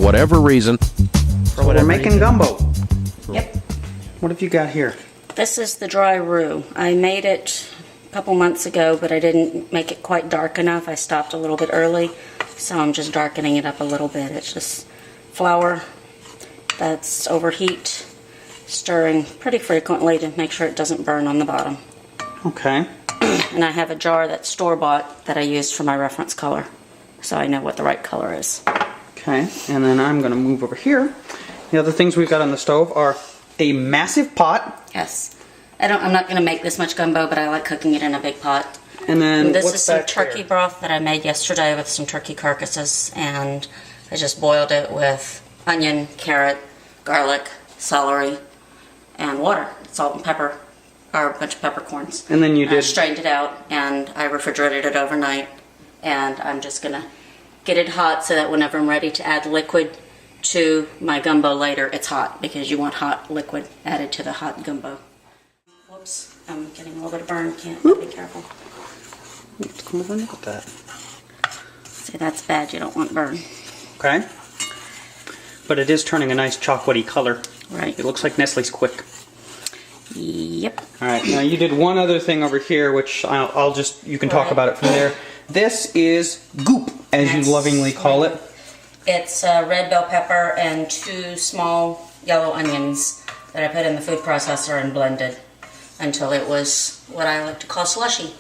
whatever reason. We're making gumbo. Yep. What have you got here? This is the dry roux. I made it a couple months ago, but I didn't make it quite dark enough. I stopped a little bit early, so I'm just darkening it up a little bit. It's just flour that's overheat, stirring pretty frequently to make sure it doesn't burn on the bottom. Okay. And I have a jar that's store-bought that I used for my reference color, so I know what the right color is. Okay, and then I'm going to move over here. The other things we've got on the stove are a massive pot. Yes. I'm not going to make this much gumbo, but I like cooking it in a big pot. And then this what's is some back turkey there? broth that I made yesterday with some turkey carcasses, and I just boiled it with onion, carrot, garlic, celery, and water, salt and pepper, or a bunch of peppercorns. And then you did... I strained it out, and I refrigerated it overnight, and I'm just going to get it hot so that whenever I'm ready to add liquid to my gumbo later, it's hot, because you want hot liquid added to the hot gumbo. Whoops, I'm getting a little bit of burn, can't be careful. Let's come over and look at that. See, that's bad, you don't want burn. Okay. But it is turning a nice chocolatey color. Right. It looks like Nestle's Quick. Yep. Alright, now you did one other thing over here, which you can talk about it from there. This is goop, as you lovingly call it. It's red bell pepper and 2 small yellow onions that I put in the food processor and blended until it was what I like to call slushy.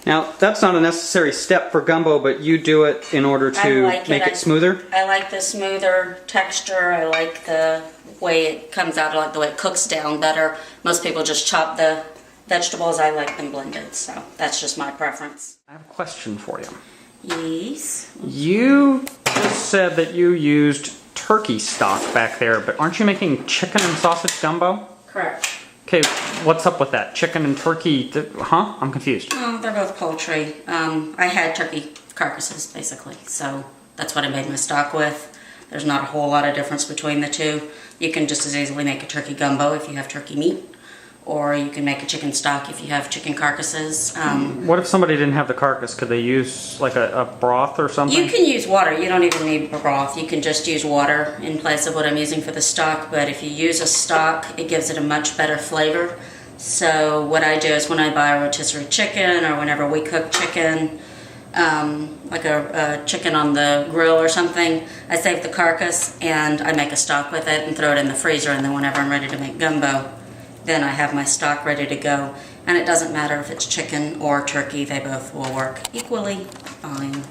Now, that's not a necessary step for gumbo, but you do it in order to make it smoother? I like the smoother texture. I like the way it comes out. I like the way it cooks down better. Most people just chop the vegetables. I like them blended, so that's just my preference. I have a question for you. Yes? You just said that you used turkey stock back there, but aren't you making chicken and sausage gumbo? Correct. Okay, what's up with that? Chicken and turkey, huh? I'm confused. Oh, they're both poultry. I had turkey carcasses, basically, so that's what I made my stock with. There's not a whole lot of difference between the two. You can just as easily make a turkey gumbo if you have turkey meat, or you can make a chicken stock if you have chicken carcasses. What if somebody didn't have the carcass? Could they use like a broth or something? You can use water. You don't even need broth. You can just use water in place of what I'm using for the stock, but if you use a stock, it gives it a much better flavor. So what I do is when I buy a rotisserie chicken, or whenever we cook chicken, like a chicken on the grill or something, I save the carcass and I make a stock with it and throw it in the freezer, and then whenever I'm ready to make gumbo, then I have my stock ready to go. And it doesn't matter if it's chicken or turkey, they both will work equally fine.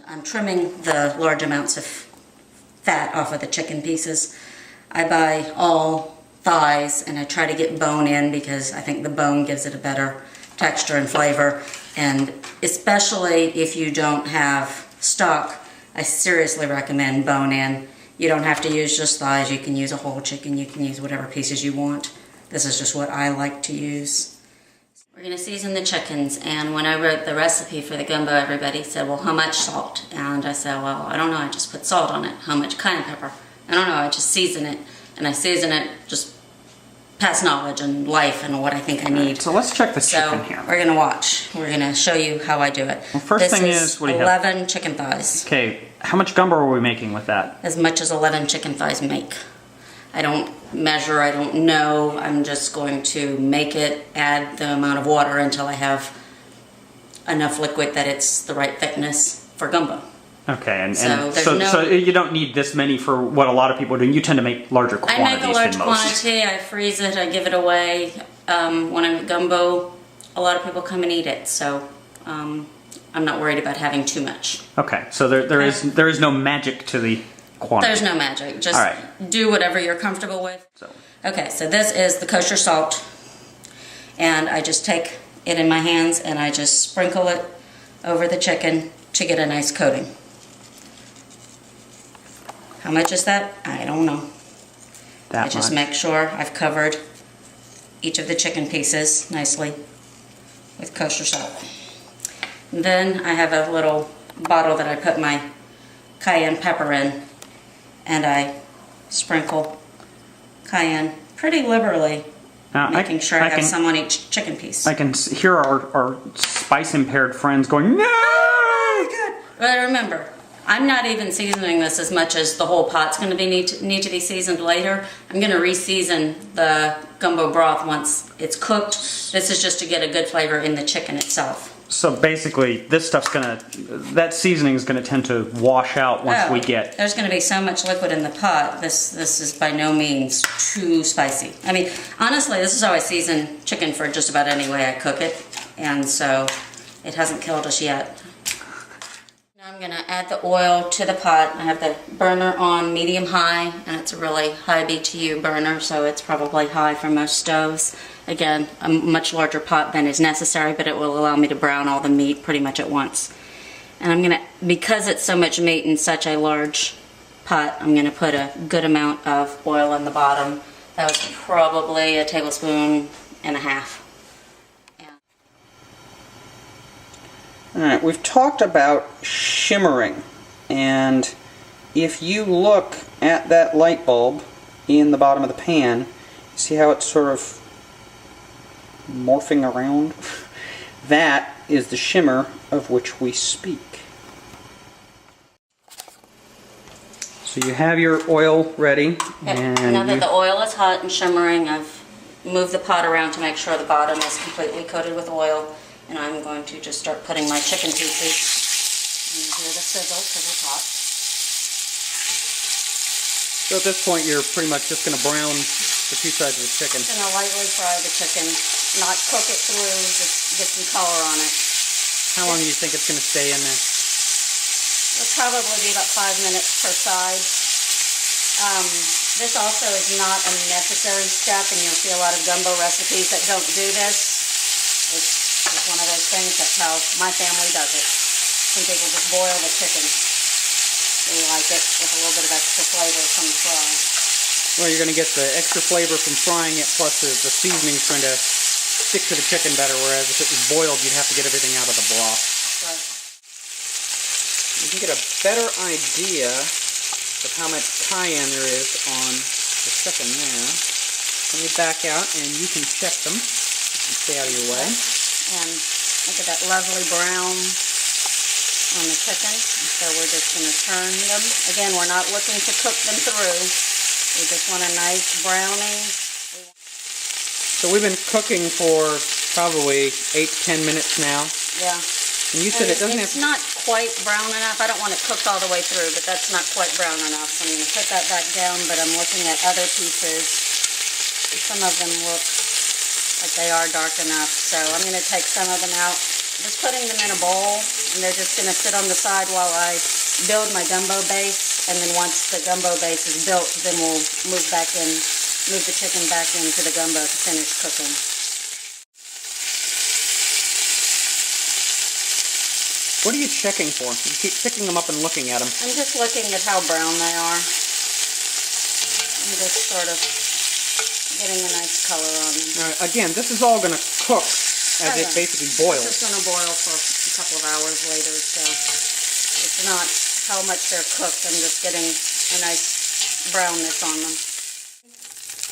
I'm trimming the large amounts of fat off of the chicken pieces. I buy all thighs and I try to get bone in because I think the bone gives it a better texture and flavor. And especially if you don't have stock, I seriously recommend bone in. You don't have to use just thighs. You can use a whole chicken. You can use whatever pieces you want. This is just what I like to use. We're going to season the chickens, and when I wrote the recipe for the gumbo, everybody said, well, how much salt? And I said, well, I don't know, I just put salt on it. How much cayenne pepper? I don't know, I just season it. And I season it just past knowledge and life and what I think I need. So let's check the chicken here. We're going to watch. We're going to show you how I do it. Well, first thing is, what do you have? 11 chicken thighs. Okay, how much gumbo are we making with that? As much as 11 chicken thighs make. I don't measure, I don't know. I'm just going to make it, add the amount of water until I have enough liquid that it's the right thickness for gumbo. Okay, and so you don't need this many for what a lot of people are doing. You tend to make larger quantities I make a large than most. quantity, I freeze it, I give it away. When I'm at gumbo, a lot of people come and eat it, so I'm not worried about having too much. Okay, so there is no magic to the quantity. There's no magic. Just do whatever you're comfortable with. Okay, so this is the kosher salt, and I just take it in my hands and I just sprinkle it over the chicken to get a nice coating. How much is that? I don't know. I just make sure I've covered each of the chicken pieces nicely with kosher salt. And then I have a little bottle that I put my cayenne pepper in, and I sprinkle cayenne pretty liberally, making sure I have some on each chicken piece. I can hear our spice-impaired friends going, no! Oh, good. But remember, I'm not even seasoning this as much as the whole pot's going to be need to be seasoned later. I'm going to re-season the gumbo broth once it's cooked. This is just to get a good flavor in the chicken itself. So basically, this stuff's that seasoning is gonna tend to wash out once we get. There's going to be so much liquid in the pot. This is by no means too spicy. I mean, honestly, this is how I season chicken for just about any way I cook it, and so it hasn't killed us yet. Now I'm going to add the oil to the pot. I have the burner on medium-high, and it's a really high BTU burner, so it's probably high for most stoves. Again, a much larger pot than is necessary, but it will allow me to brown all the meat pretty much at once. And I'm going to, because it's so much meat in such a large pot, I'm going to put a good amount of oil in the bottom. That was probably a tablespoon and a half. Alright, we've talked about shimmering, and if you look at that light bulb in the bottom of the pan, see how it's sort of morphing around? That is the shimmer of which we speak. So you have your oil ready. And now that the oil is hot and shimmering, I've moved the pot around to make sure the bottom is completely coated with oil. And I'm going to just start putting my chicken pieces. And you hear the sizzle because it's hot. So at this point you're pretty much just going to brown the two sides of the chicken. I'm going to lightly fry the chicken, not cook it through, just get some color on it. How long do you think it's going to stay in there? It'll probably be about 5 minutes per side. This also is not a necessary step, and you'll see a lot of gumbo recipes that don't do this. It's one of those things, that's how my family does it. Some people just boil the chicken. They like it with a little bit of extra flavor from the fry. Well, you're going to get the extra flavor from frying it, plus the seasoning's going to stick to the chicken better, whereas if it was boiled, you'd have to get everything out of the broth. Right. You can get a better idea of how much cayenne there is on the chicken there. Let me back out, and you can check them. Stay out of your way. And look at that lovely brown on the chicken. So we're just going to turn them. Again, we're not looking to cook them through. We just want a nice browning. So we've been cooking for probably 8 to 10 minutes now. Yeah. And you said it doesn't have... It's not quite brown enough. I don't want it cooked all the way through, but that's not quite brown enough. So I'm going to put that back down, but I'm looking at other pieces. Some of them look like they are dark enough, so I'm going to take some of them out. I'm just putting them in a bowl, and they're just going to sit on the side while I build my gumbo base, and then once the gumbo base is built, then we'll move the chicken back into the gumbo to finish cooking. What are you checking for? You keep picking them up and looking at them. I'm just looking at how brown they are. I'm just sort of getting a nice color on them. Again, this is all going to cook as it basically boils. It's just going to boil for a couple of hours later, so it's not how much they're cooked. I'm just getting a nice brownness on them.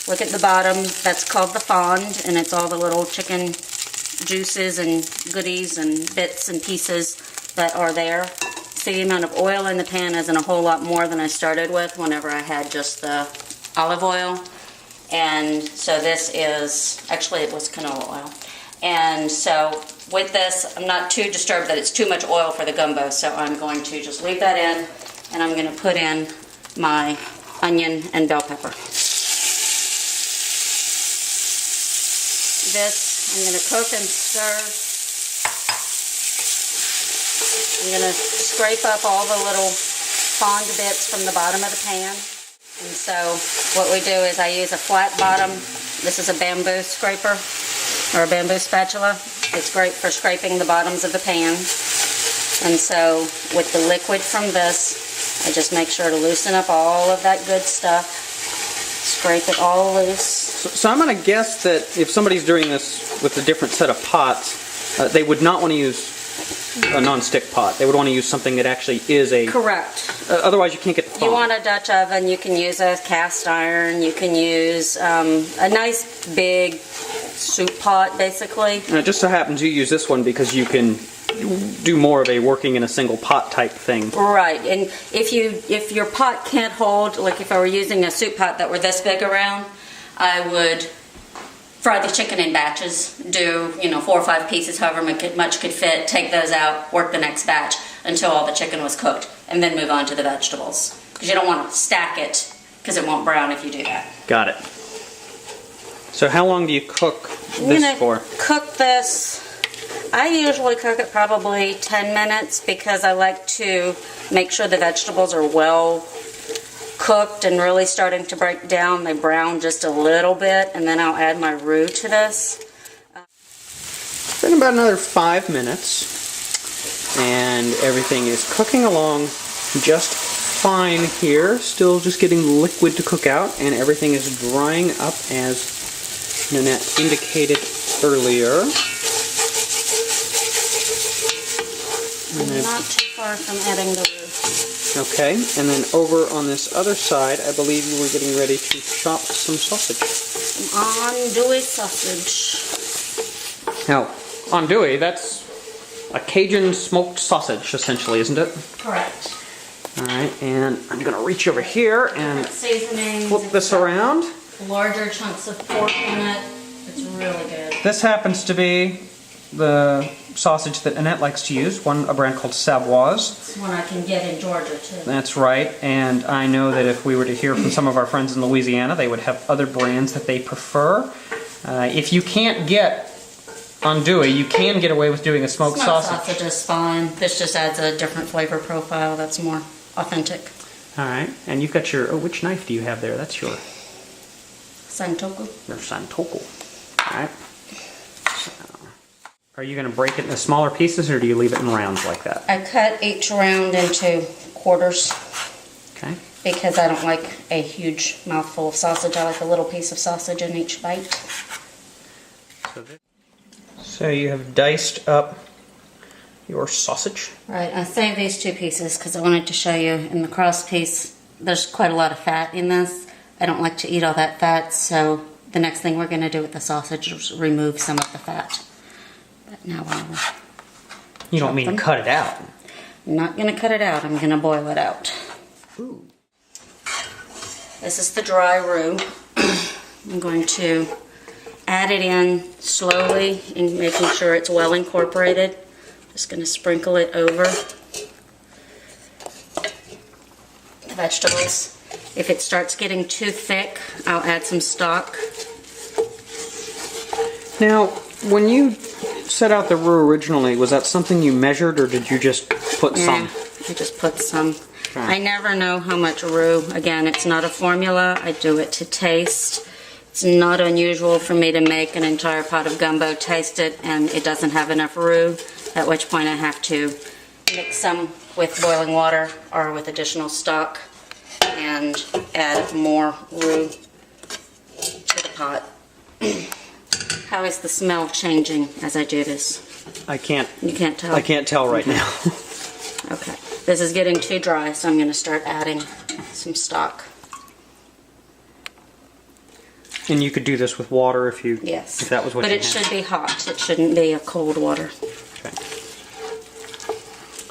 Look at the bottom. That's called the fond, and it's all the little chicken juices and goodies and bits and pieces that are there. See, the amount of oil in the pan isn't a whole lot more than I started with whenever I had just the olive oil. And so this is, actually it was canola oil. And so with this, I'm not too disturbed that it's too much oil for the gumbo, so I'm going to just leave that in, and I'm going to put in my onion and bell pepper. This, I'm going to cook and stir. I'm going to scrape up all the little fond bits from the bottom of the pan. And so what we do is I use a flat bottom. This is a bamboo scraper or a bamboo spatula. It's great for scraping the bottoms of the pan. And so with the liquid from this, I just make sure to loosen up all of that good stuff. Scrape it all loose. So I'm going to guess that if somebody's doing this with a different set of pots, they would not want to use a non-stick pot. They would want to use something that actually is a... Correct. Otherwise you can't get the fond. You want a Dutch oven, you can use a cast iron, you can use a nice big soup pot, basically. And it just so happens you use this one because you can do more of a working in a single pot type thing. Right, and if your pot can't hold, like if I were using a soup pot that were this big around, I would fry the chicken in batches, do 4 or 5 pieces, however much could fit, take those out, work the next batch until all the chicken was cooked, and then move on to the vegetables. Because you don't want to stack it, because it won't brown if you do that. Got it. So how long do you cook this for? Cook this, I usually cook it probably 10 minutes because I like to make sure the vegetables are well cooked and really starting to break down. They brown just a little bit, and then I'll add my roux to this. Then about another 5 minutes, and everything is cooking along just fine here. Still just getting liquid to cook out, and everything is drying up as Nanette indicated earlier. Not too far from adding the roux. Okay, and then over on this other side, I believe you were getting ready to chop some sausage. Some andouille sausage. Now, andouille, that's a Cajun smoked sausage, essentially, isn't it? Correct. Alright, and I'm going to reach over here and flip this around. Larger chunks of pork in it. It's really good. This happens to be the sausage that Nanette likes to use, a brand called Savoy's. It's one I can get in Georgia too. That's right, and I know that if we were to hear from some of our friends in Louisiana, they would have other brands that they prefer. If you can't get andouille, you can get away with doing a smoked sausage. Smoked sausage is fine. This just adds a different flavor profile that's more authentic. Alright, and you've got your, which knife do you have there? That's your Santoku. Your Santoku. Alright. Are you going to break it into smaller pieces, or do you leave it in rounds like that? I cut each round into quarters. Okay. Because I don't like a huge mouthful of sausage. I like a little piece of sausage in each bite. So you have diced up your sausage. Right, I saved these 2 pieces because I wanted to show you in the cross piece, there's quite a lot of fat in this. I don't like to eat all that fat, so the next thing we're going to do with the sausage is remove some of the fat. But now I will. You don't mean cut it out? I'm not going to cut it out, I'm going to boil it out. Ooh. This is the dry roux. I'm going to add it in slowly and making sure it's well incorporated. Just going to sprinkle it over the vegetables. If it starts getting too thick, I'll add some stock. Now, when you set out the roux originally, was that something you measured, or did you just put some? I just put some. Okay. I never know how much roux. Again, it's not a formula. I do it to taste. It's not unusual for me to make an entire pot of gumbo, taste it, and it doesn't have enough roux, at which point I have to mix some with boiling water or with additional stock and add more roux to the pot. How is the smell changing as I do this? I can't. You can't tell? I can't tell right now. Okay. This is getting too dry, so I'm going to start adding some stock. And you could do this with water if you, Yes. if that was what but you it had. should be hot. It shouldn't be a cold water. Okay.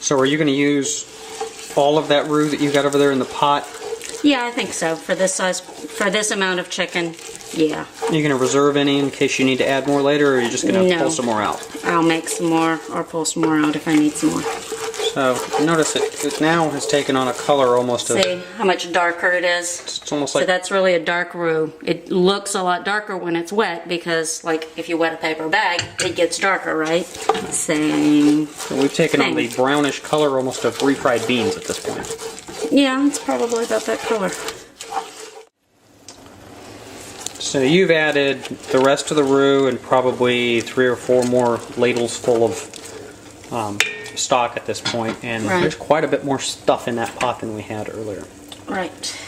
So are you going to use all of that roux that you got over there in the pot? Yeah, I think so. For this size, for this amount of chicken, yeah. Are you going to reserve any in case you need to add more later, or are you just going to pull some more out? I'll make some more or pull some more out if I need some more. So notice it now has taken on a color almost of... See how much darker it is? It's almost like... So that's really a dark roux. It looks a lot darker when it's wet because, like, if you wet a paper bag, it gets darker, right? Same So we've taken on the brownish color almost of refried beans at this point. Yeah, it's probably about that color. So you've added the rest of the roux and probably 3 or 4 more ladles full of stock at this point, and there's quite a bit more stuff in that pot than we had earlier. Right.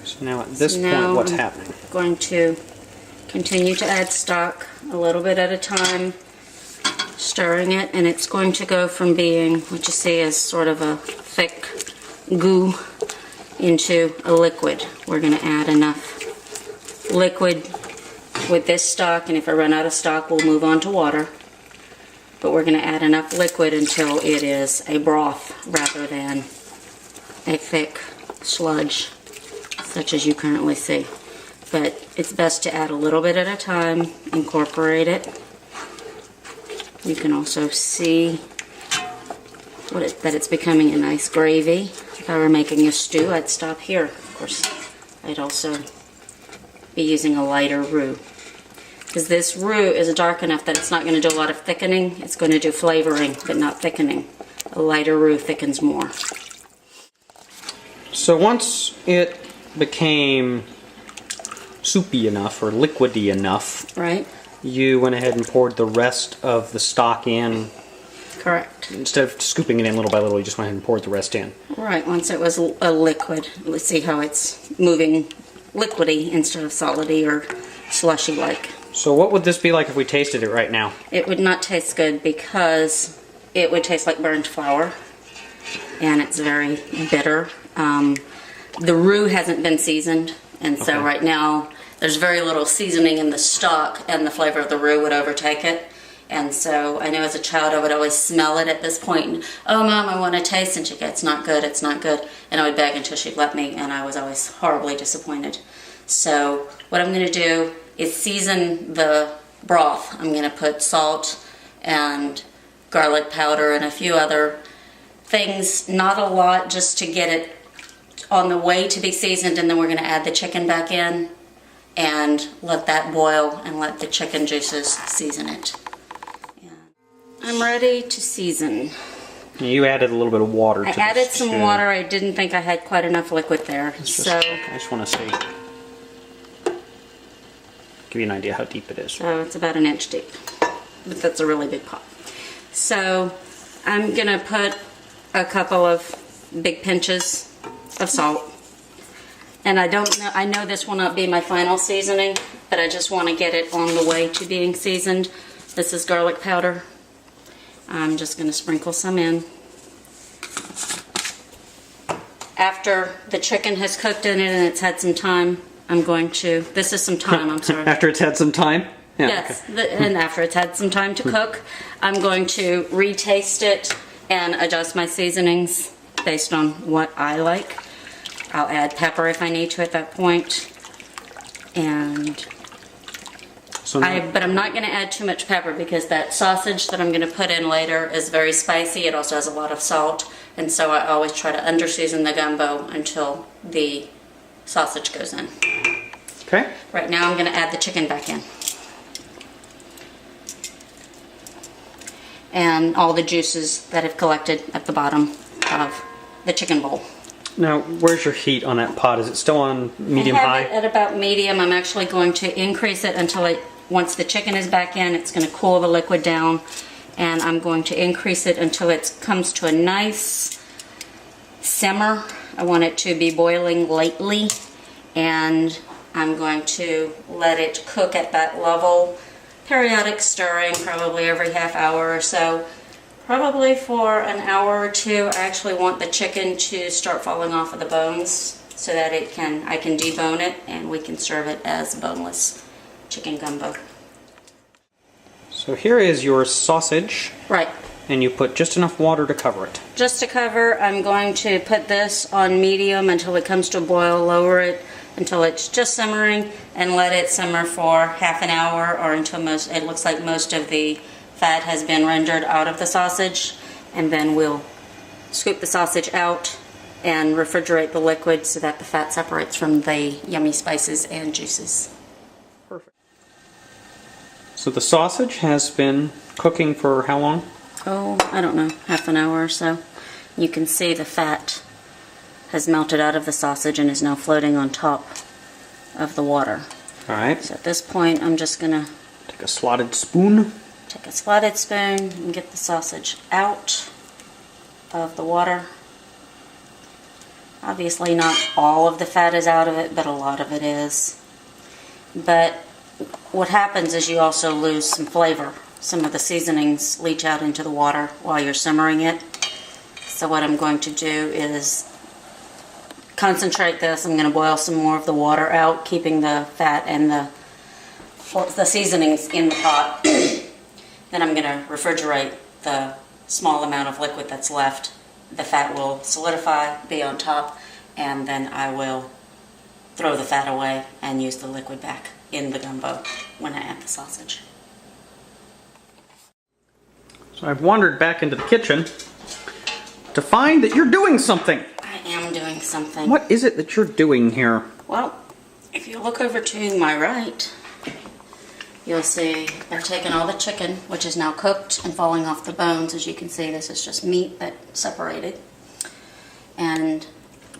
So now at this point, what's happening? I'm going to continue to add stock a little bit at a time, stirring it, and it's going to go from being what you see as sort of a thick goo into a liquid. We're going to add enough liquid with this stock, and if I run out of stock, we'll move on to water. but we're going to add enough liquid until it is a broth rather than a thick sludge such as you currently see. But it's best to add a little bit at a time, incorporate it. You can also see that it's becoming a nice gravy. If I were making a stew, I'd stop here. Of course, I'd also be using a lighter roux, because this roux is dark enough that it's not going to do a lot of thickening. It's going to do flavoring, but not thickening. A lighter roux thickens more. So once it became soupy enough or liquidy enough, right, you went ahead and poured the rest of the stock in. Correct. Instead of scooping it in little by little, you just went ahead and poured the rest in. Right, once it was a liquid. Let's see how it's moving liquidy instead of solidy or slushy like. So what would this be like if we tasted it right now? It would not taste good because it would taste like burnt flour, and it's very bitter. The roux hasn't been seasoned, and so right now there's very little seasoning in the stock, and the flavor of the roux would overtake it. And so I know as a child I would always smell it at this point. Oh, Mom, I want to taste. And she'd go, it's not good, it's not good. And I would beg until she'd let me, and I was always horribly disappointed. So what I'm going to do is season the broth. I'm going to put salt and garlic powder and a few other things. Not a lot, just to get it on the way to be seasoned, and then we're going to add the chicken back in and let that boil and let the chicken juices season it. I'm ready to season. You added a little bit of water to I added some water. I didn't think I had quite enough liquid there. I just want to see. Give you an idea how deep it is. So it's about 1 inch deep. But that's a really big pot. So I'm going to put a couple of big pinches of salt. And I know this will not be my final seasoning, but I just want to get it on the way to being seasoned. This is garlic powder. I'm just going to sprinkle some in. After the chicken has cooked in it and it's had some time, this is some time, I'm sorry. After it's had some time? Yeah, yes, and after it's had some time to cook, I'm going to retaste it and adjust my seasonings based on what I like. I'll add pepper if I need to at that point. But I'm not going to add too much pepper because that sausage that I'm going to put in later is very spicy. It also has a lot of salt, and so I always try to under-season the gumbo until the sausage goes in. Okay. Right now I'm going to add the chicken back in. And all the juices that have collected at the bottom of the chicken bowl. Now, where's your heat on that pot? Is it still on medium-high? I have it at about medium. I'm actually going to increase it until once the chicken is back in, it's going to cool the liquid down. And I'm going to increase it until it comes to a nice simmer. I want it to be boiling lightly. And I'm going to let it cook at that level. Periodic stirring, probably every half hour or so. Probably for an hour or two. I actually want the chicken to start falling off of the bones so that I can debone it and we can serve it as boneless chicken gumbo. So here is your sausage. Right. And you put just enough water to cover it. Just to cover, I'm going to put this on medium until it comes to a boil, lower it until it's just simmering, and let it simmer for half an hour or until it looks like most of the fat has been rendered out of the sausage, and then we'll scoop the sausage out and refrigerate the liquid so that the fat separates from the yummy spices and juices. Perfect. So the sausage has been cooking for how long? Oh, I don't know, half an hour or so. You can see the fat has melted out of the sausage and is now floating on top of the water. All right. So at this point, I'm just going to take a slotted spoon. Take a slotted spoon and get the sausage out of the water. Obviously not all of the fat is out of it, but a lot of it is. But what happens is you also lose some flavor. Some of the seasonings leach out into the water while you're simmering it. So what I'm going to do is concentrate this. I'm going to boil some more of the water out, keeping the fat and the seasonings in the pot. Then I'm going to refrigerate the small amount of liquid that's left. The fat will solidify, be on top, and then I will throw the fat away and use the liquid back in the gumbo when I add the sausage. So I've wandered back into the kitchen to find that you're doing something. I am doing something. What is it that you're doing here? Well, if you look over to my right, you'll see I've taken all the chicken, which is now cooked and falling off the bones. As you can see, this is just meat that separated. And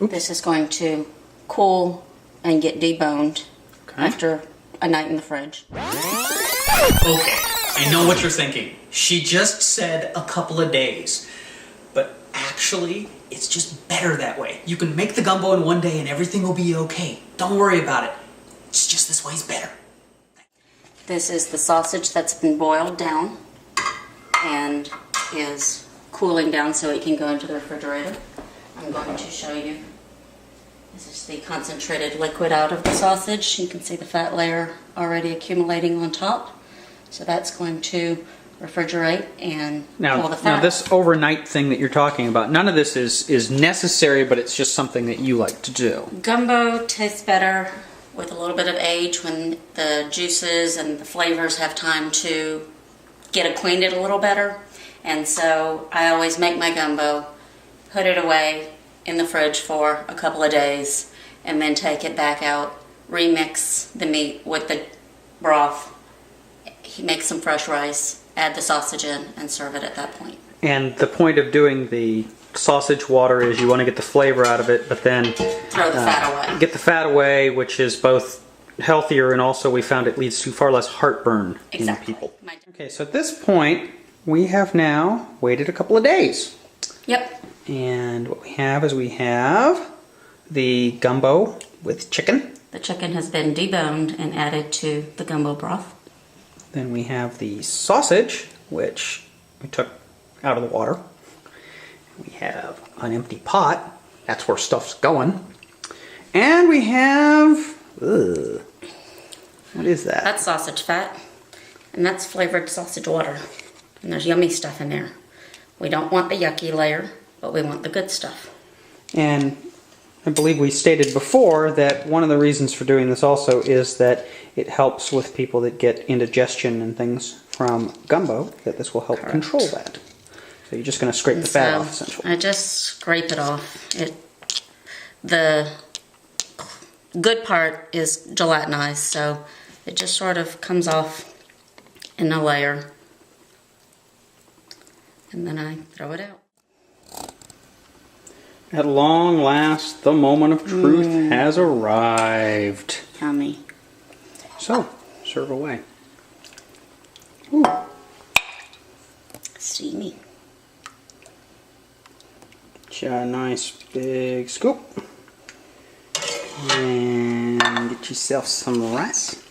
this is going to cool and get deboned after a night in the fridge. Okay, I know what you're thinking. She just said a couple of days. But actually, it's just better that way. You can make the gumbo in one day and everything will be okay. Don't worry about it. It's just this way's better. This is the sausage that's been boiled down and is cooling down so it can go into the refrigerator. I'm going to show you. This is the concentrated liquid out of the sausage. You can see the fat layer already accumulating on top. So that's going to refrigerate and pull the fat. Now this overnight thing that you're talking about, none of this is necessary, but it's just something that you like to do. Gumbo tastes better with a little bit of age when the juices and the flavors have time to get acquainted a little better. And so I always make my gumbo, put it away in the fridge for a couple of days, and then take it back out, remix the meat with the broth, make some fresh rice, add the sausage in, and serve it at that point. And the point of doing the sausage water is you want to get the flavor out of it, but then throw the fat away. Get the fat away, which is both healthier and also we found it leads to far less heartburn in people. Okay, so at this point we have now waited a couple of days. Yep. And what we have is we have the gumbo with chicken. The chicken has been deboned and added to the gumbo broth. Then we have the sausage, which we took out of the water. We have an empty pot. That's where stuff's going. And we have... what is that? That's sausage fat. And that's flavored sausage water. And there's yummy stuff in there. We don't want the yucky layer, but we want the good stuff. And I believe we stated before that one of the reasons for doing this also is that it helps with people that get indigestion and things from gumbo, that this will help control that. So you're just going to scrape the fat off, essentially. I just scrape it off. The good part is gelatinized, so it just sort of comes off in a layer. And then I throw it out. At long last, the moment of truth has arrived. Yummy. So, serve away. Ooh. Steamy. A nice big scoop. And get yourself some rice.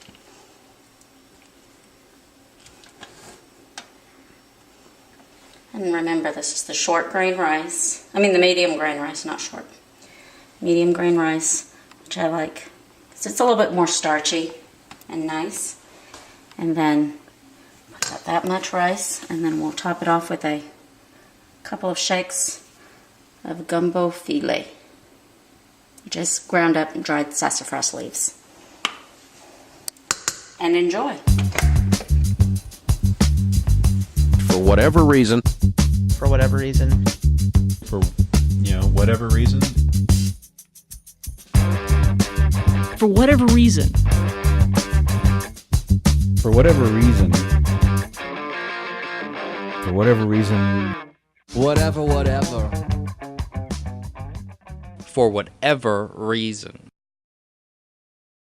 And remember, this is the short grain rice. I mean the medium grain rice, not short. Medium grain rice, which I like. Because it's a little bit more starchy and nice. And then put out that much rice, and then we'll top it off with a couple of shakes of gumbo filet, which is ground up and dried sassafras leaves. And enjoy. For whatever reason. For whatever reason. For, whatever reason. For whatever reason. For whatever reason. For whatever reason. Whatever. For whatever reason.